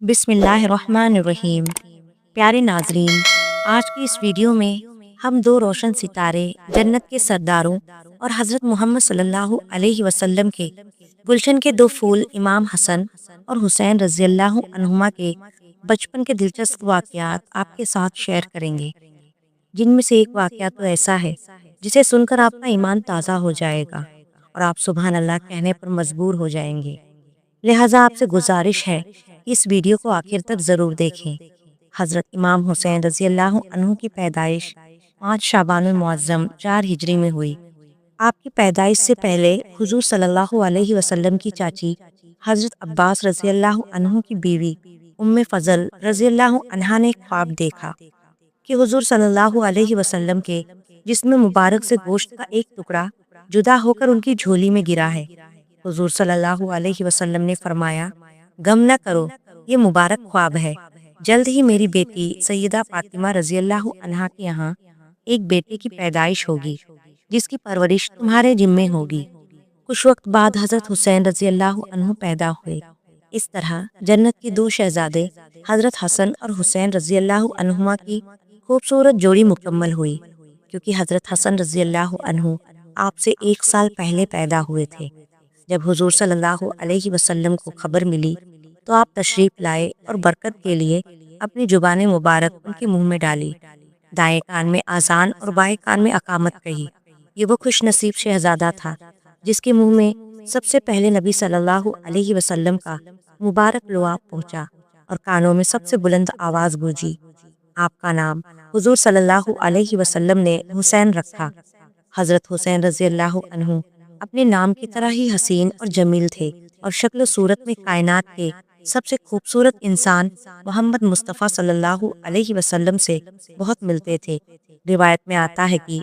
बिस्मिल्लाहिर्रहमानिर्रहीम। प्यारे नाजरीन, आज की इस वीडियो में हम दो रोशन सितारे, जन्नत के सरदारों और हज़रत मोहम्मद सल्लल्लाहु अलैहि वसल्लम के गुलशन के दो फूल इमाम हसन और हुसैन रज़ियल्लाहु अन्हुमा के बचपन के दिलचस्प वाक़यात आपके साथ शेयर करेंगे, जिनमें से एक वाक़या तो ऐसा है जिसे सुनकर आपका ईमान ताज़ा हो जाएगा और आप सुबहान अल्लाह कहने पर मजबूर हो जाएंगे। लिहाजा आपसे गुजारिश है कि इस वीडियो को आखिर तक ज़रूर देखें। हज़रत इमाम हुसैन रज़ियल्लाहु अन्हु की पैदाइश 5 शाबानुल मुअज़्ज़म 4 हिजरी में हुई। आपकी पैदाइश से पहले हुजूर सल्लल्लाहु अलैहि वसल्लम की चाची हज़रत अब्बास रज़ियल्लाहु अन्हु की बीवी उम्मे फ़ज़ल रज़ियल्लाहु अन्हा ने एक ख्वाब देखा कि हुजूर सल्लल्लाहु अलैहि वसल्लम के जिस्म मुबारक से गोश्त का एक टुकड़ा जुदा होकर उनकी झोली में गिरा है। हुजूर सल्लल्लाहु अलैहि वसल्लम ने फरमाया, गम न करो, ये मुबारक ख्वाब है। जल्द ही मेरी बेटी सैयदा फातिमा रज़ियल्लाहु अन्हा के यहाँ एक बेटे की पैदाइश होगी, जिसकी परवरिश तुम्हारे जिम्मे होगी। कुछ वक्त बाद हज़रत हुसैन रज़ियल्लाहु अन्हु पैदा हुए। इस तरह जन्नत के दो शहजादे हज़रत हसन और हुसैन रज़ियल्लाहु अन्हुमा की खूबसूरत जोड़ी मुकम्मल हुई, क्योंकि हज़रत हसन रज़ियल्लाहु अन्हु आपसे 1 साल पहले पैदा हुए थे। जब हुजूर सल्लल्लाहु अलैहि वसल्लम को खबर मिली तो आप तशरीफ़ लाए और बरकत के लिए अपनी जुबान मुबारक उनके मुंह में डाली। दाएं कान में आज़ान और बाएं कान में अकामत कही। ये वो खुश नसीब शहजादा था जिसके मुंह में सबसे पहले नबी सल्लल्लाहु अलैहि वसल्लम का मुबारक लुआब पहुंचा और कानों में सबसे बुलंद आवाज़ गूंजी। आपका नाम हुजूर सल्लल्लाहु अलैहि वसल्लम ने हुसैन रखा। हज़रत हुसैन रज़ियल्लाहु अन्हु अपने नाम की तरह ही हसीन और जमील थे और शक्ल सूरत में कायनात के सबसे खूबसूरत इंसान मोहम्मद मुस्तफ़ा सल्लल्लाहु अलैहि वसल्लम से बहुत मिलते थे। रिवायत में आता है कि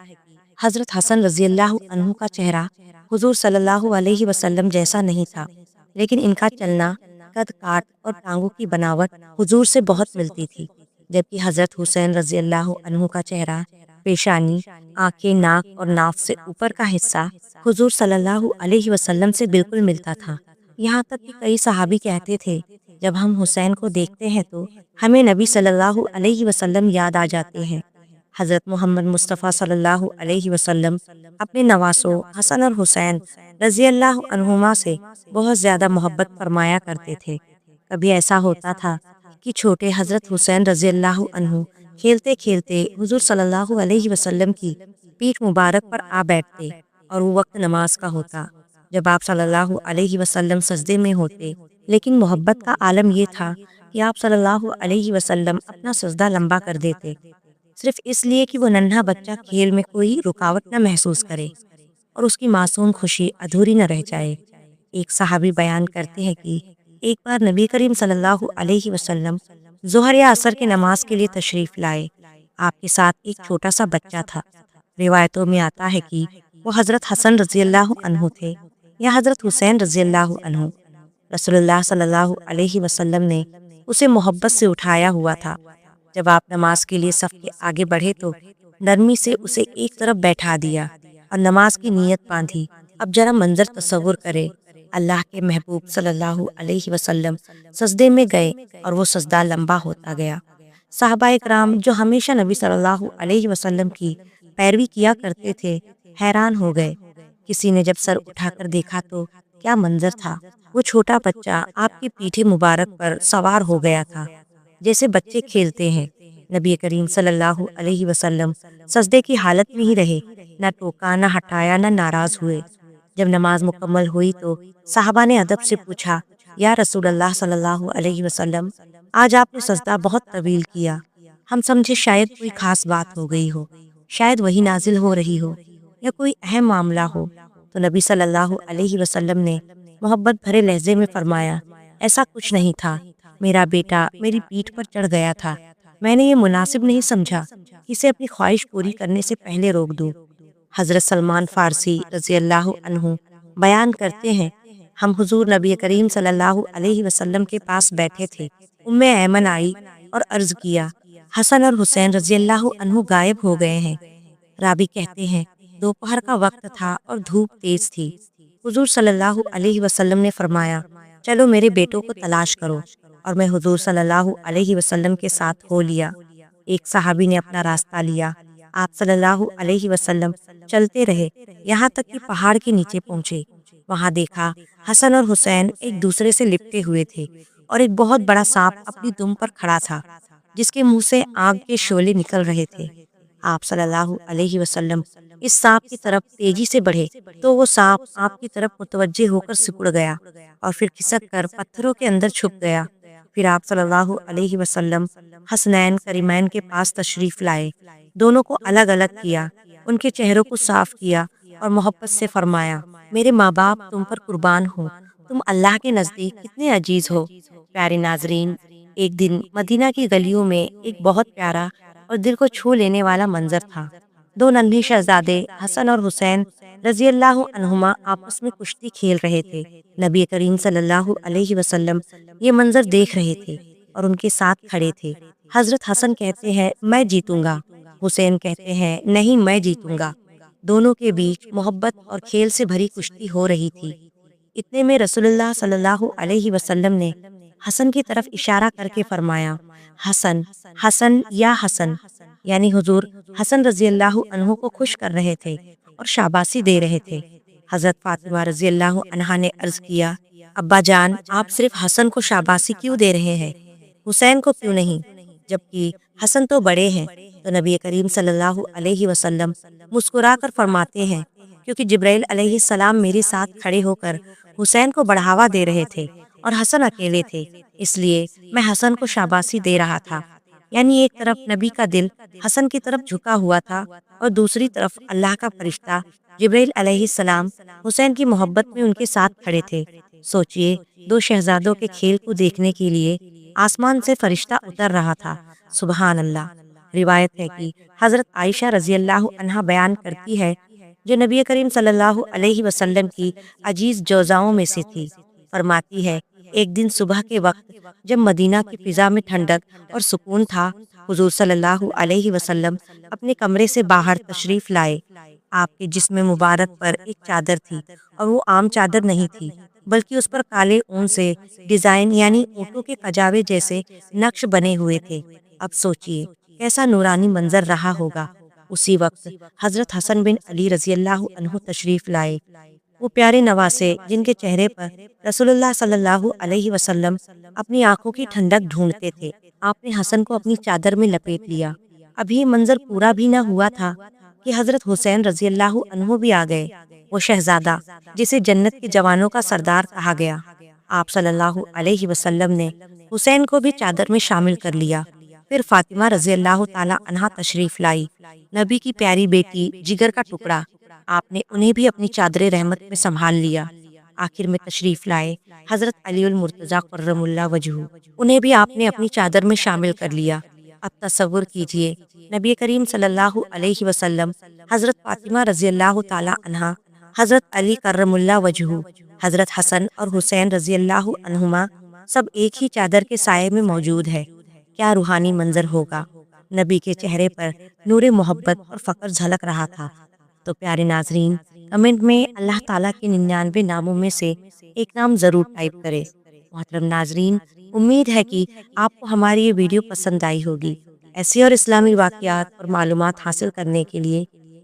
हज़रत हसन रज़ियल्लाहु अन्हु का चेहरा हुजूर सल्लल्लाहु अलैहि वसल्लम जैसा नहीं था, लेकिन इनका चलना, कद काट और टांगों की बनावट हुजूर से बहुत मिलती थी। जबकि हज़रत हुसैन रज़ियल्लाहु अन्हु का चेहरा, पेशानी, आंखें, नाक और नाफ से ऊपर का हिस्सा हुजूर सल्लल्लाहु अलैहि वसल्लम से बिल्कुल मिलता था। यहाँ तक कि कई सहाबी कहते थे, जब हम हुसैन को देखते हैं तो हमें नबी सल्लल्लाहु अलैहि वसल्लम याद आ जाते हैं। हज़रत मोहम्मद मुस्तफ़ा सल्लल्लाहु अलैहि वसल्लम अपने नवासों हसन और हुसैन रज़ियल्लाहु अन्हुमा से बहुत ज़्यादा मोहब्बत फरमाया करते थे। कभी ऐसा होता था कि छोटे हज़रत हुसैन रज़ियल्लाहु अन्हु खेलते खेलते हुजूर सल्लल्लाहु अलैहि वसल्लम की पीठ मुबारक पर आ बैठते और वो वक्त नमाज का होता, जब आप सल्लल्लाहु अलैहि वसल्लम सजदे में होते। लेकिन मोहब्बत का आलम ये था कि आप सल्लल्लाहु अलैहि वसल्लम अपना सजदा लंबा कर देते, सिर्फ इसलिए कि वो नन्हा बच्चा खेल में कोई रुकावट न महसूस करे और उसकी मासूम खुशी अधूरी न रह जाए। एक सहाबी बयान करते हैं कि एक बार नबी करीम सल्लल्लाहु अलैहि वसल्लम ज़ोहर या असर के नमाज के लिए तशरीफ़ लाए। आपके साथ एक छोटा सा बच्चा था। रिवायतों में आता है कि वो हज़रत हसन रज़ियल्लाहु अन्हु थे या हज़रत हुसैन रज़ियल्लाहु अन्हु। रसूलुल्लाह सल्लल्लाहु अलैहि वसल्लम ने उसे मोहब्बत से उठाया हुआ था। जब आप नमाज के लिए सफ़ के आगे बढ़े तो नरमी से उसे एक तरफ बैठा दिया और नमाज की नीयत बांधी। अब जरा मंजर तसव्वुर करे, अल्लाह के महबूब सल्लल्लाहु अलैहि वसल्लम सजदे में गए और वो सजदा लंबा होता गया। साहबाए कराम जो हमेशा नबी सल्लल्लाहु अलैहि वसल्लम की पैरवी किया करते थे, हैरान हो गए। किसी ने जब सर उठाकर देखा तो क्या मंजर था! वो छोटा बच्चा आपकी पीठे मुबारक पर सवार हो गया था, जैसे बच्चे खेलते हैं। नबी करीम सल्लल्लाहु अलैहि वसल्लम सजदे की हालत में ही रहे, न टोका, न हटाया, न नाराज हुए। जब नमाज मुकम्मल हुई तो साहबा ने अदब से पूछा, या रसूलल्लाह सल्लल्लाहु अलैहि वसल्लम, आज आपने सजदा बहुत तवील किया। हम समझे शायद कोई खास बात हो गई हो, शायद वही नाजिल हो रही हो या कोई अहम मामला हो। तो नबी सल्लल्लाहु अलैहि वसल्लम ने मोहब्बत भरे लहजे में फरमाया, ऐसा कुछ नहीं था, मेरा बेटा मेरी पीठ पर चढ़ गया था। मैंने ये मुनासिब नहीं समझा कि इसे अपनी ख्वाहिश पूरी करने से पहले रोक दूं। हज़रत सलमान फ़ारसी रज़ियल्लाहु अन्हु बयान करते हैं, हम हुजूर नबी करीम सल्लल्लाहु अलैहि वसल्लम के पास बैठे थे। उम्मे ऐमन आई और अर्ज़ किया, हसन और हुसैन रज़ियल्लाहु अन्हु गायब हो गए हैं। रावी कहते हैं, दोपहर का वक्त था और धूप तेज थी। हुजूर सल्लल्लाहु अलैहि वसल्लम ने फरमाया, चलो मेरे बेटों को तलाश करो। اور میں حضور صلی اللہ علیہ وسلم کے ساتھ ہو لیا۔ ایک صحابی نے اپنا راستہ لیا۔ آپ صلی اللہ علیہ وسلم چلتے رہے یہاں تک کہ پہاڑ کے نیچے پہنچے۔ وہاں دیکھا حسن اور حسین ایک دوسرے سے لپٹے ہوئے تھے اور ایک بہت بڑا سانپ اپنی دم پر کھڑا تھا جس کے منہ سے آگ کے شعلے نکل رہے تھے۔ آپ صلی اللہ علیہ وسلم اس سانپ کی طرف تیزی سے بڑھے تو وہ سانپ آپ کی طرف متوجہ ہو کر سکڑ گیا اور پھر کھسک کر پتھروں کے اندر چھپ گیا۔ پھر آپ صلی اللہ علیہ وسلم حسنین کریمین کے پاس تشریف لائے، دونوں کو الگ الگ کیا، ان کے چہروں کو صاف کیا اور محبت سے فرمایا، میرے ماں باپ تم پر قربان ہوں، تم اللہ کے نزدیک کتنے عزیز ہو۔ پیارے ناظرین، ایک دن مدینہ کی گلیوں میں ایک بہت پیارا اور دل کو چھو لینے والا منظر تھا۔ دو ننھے شہزادے حسن اور حسین رضی اللہ عنہما آپس میں کشتی کھیل رہے تھے۔ نبی کریم صلی اللہ علیہ وسلم یہ منظر دیکھ رہے تھے اور ان کے ساتھ کھڑے تھے۔ حضرت حسن کہتے ہیں میں جیتوں گا، حسین کہتے ہیں نہیں میں جیتوں گا۔ دونوں کے بیچ محبت اور کھیل سے بھری کشتی ہو رہی تھی۔ اتنے میں رسول اللہ صلی اللہ علیہ وسلم نے حسن کی طرف اشارہ کر کے فرمایا، حسن حسن یا حسن، یعنی حضور حسن رضی اللہ عنہ کو خوش کر رہے تھے اور شاباشی دے رہے تھے۔ حضرت فاطمہ رضی اللہ عنہا نے عرض کیا، ابا جان آپ صرف حسن کو شاباشی کیوں دے رہے ہیں، حسین کو کیوں نہیں، جبکہ حسن تو بڑے ہیں؟ تو نبی کریم صلی اللہ علیہ وسلم مسکرا کر فرماتے ہیں، کیونکہ جبرائیل علیہ السلام میرے ساتھ کھڑے ہو کر حسین کو بڑھاوا دے رہے تھے اور حسن اکیلے تھے، اس لیے میں حسن کو شاباشی دے رہا تھا۔ یعنی ایک طرف نبی کا دل حسن کی طرف جھکا ہوا تھا اور دوسری طرف اللہ کا فرشتہ جبرائیل علیہ السلام حسین کی محبت میں ان کے ساتھ کھڑے تھے۔ سوچئے دو شہزادوں کے کھیل کو دیکھنے کے لیے آسمان سے فرشتہ اتر رہا تھا۔ سبحان اللہ۔ روایت ہے کہ حضرت عائشہ رضی اللہ عنہا بیان کرتی ہے، جو نبی کریم صلی اللہ علیہ وسلم کی عزیز جوزاؤں میں سے تھی، فرماتی ہے ایک دن صبح کے وقت جب مدینہ کی فضا میں ٹھنڈک اور سکون تھا، حضور صلی اللہ علیہ وسلم اپنے کمرے سے باہر تشریف لائے۔ آپ کے جسم مبارک پر ایک چادر تھی اور وہ عام چادر نہیں تھی، بلکہ اس پر کالے اون سے ڈیزائن یعنی اونٹوں کے کجاوے جیسے نقش بنے ہوئے تھے۔ اب سوچئے کیسا نورانی منظر رہا ہوگا۔ اسی وقت حضرت حسن بن علی رضی اللہ عنہ تشریف لائے، وہ پیارے نواسے جن کے چہرے پر رسول اللہ صلی اللہ علیہ وسلم اپنی آنکھوں کی ٹھنڈک ڈھونڈتے تھے۔ آپ نے حسن کو اپنی چادر میں لپیٹ لیا۔ ابھی منظر پورا بھی نہ ہوا تھا کہ حضرت حسین رضی اللہ عنہ بھی آ گئے، وہ شہزادہ جسے جنت کے جوانوں کا سردار کہا گیا۔ آپ صلی اللہ علیہ وسلم نے حسین کو بھی چادر میں شامل کر لیا۔ پھر فاطمہ رضی اللہ تعالی عنہا تشریف لائی، نبی کی پیاری بیٹی، جگر کا ٹکڑا۔ آپ نے انہیں بھی اپنی چادر رحمت میں سنبھال لیا۔ آخر میں تشریف لائے حضرت علی المرتضیٰ کرم اللہ وجہہ، انہیں بھی آپ نے اپنی چادر میں شامل کر لیا۔ اب تصور کیجئے نبی کریم صلی اللہ علیہ وسلم، حضرت فاطمہ رضی اللہ تعالی عنہا، حضرت علی کرم اللہ وجہہ، حضرت حسن اور حسین رضی اللہ عنہما سب ایک ہی چادر کے سائے میں موجود ہے۔ کیا روحانی منظر ہوگا۔ نبی کے چہرے پر نور محبت اور فخر جھلک رہا تھا۔ تو پیارے ناظرین، کمنٹ میں اللہ تعالیٰ کے 99 ناموں میں سے ایک نام ضرور ٹائپ کرے۔ محترم ناظرین، امید ہے کہ آپ کو ہماری یہ ویڈیو پسند آئی ہوگی۔ ایسی اور اسلامی واقعات اور معلومات حاصل کرنے کے لیے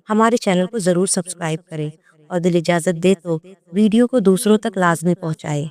ہمارے چینل کو ضرور سبسکرائب کریں اور دل اجازت دے تو ویڈیو کو دوسروں تک لازمی پہنچائے۔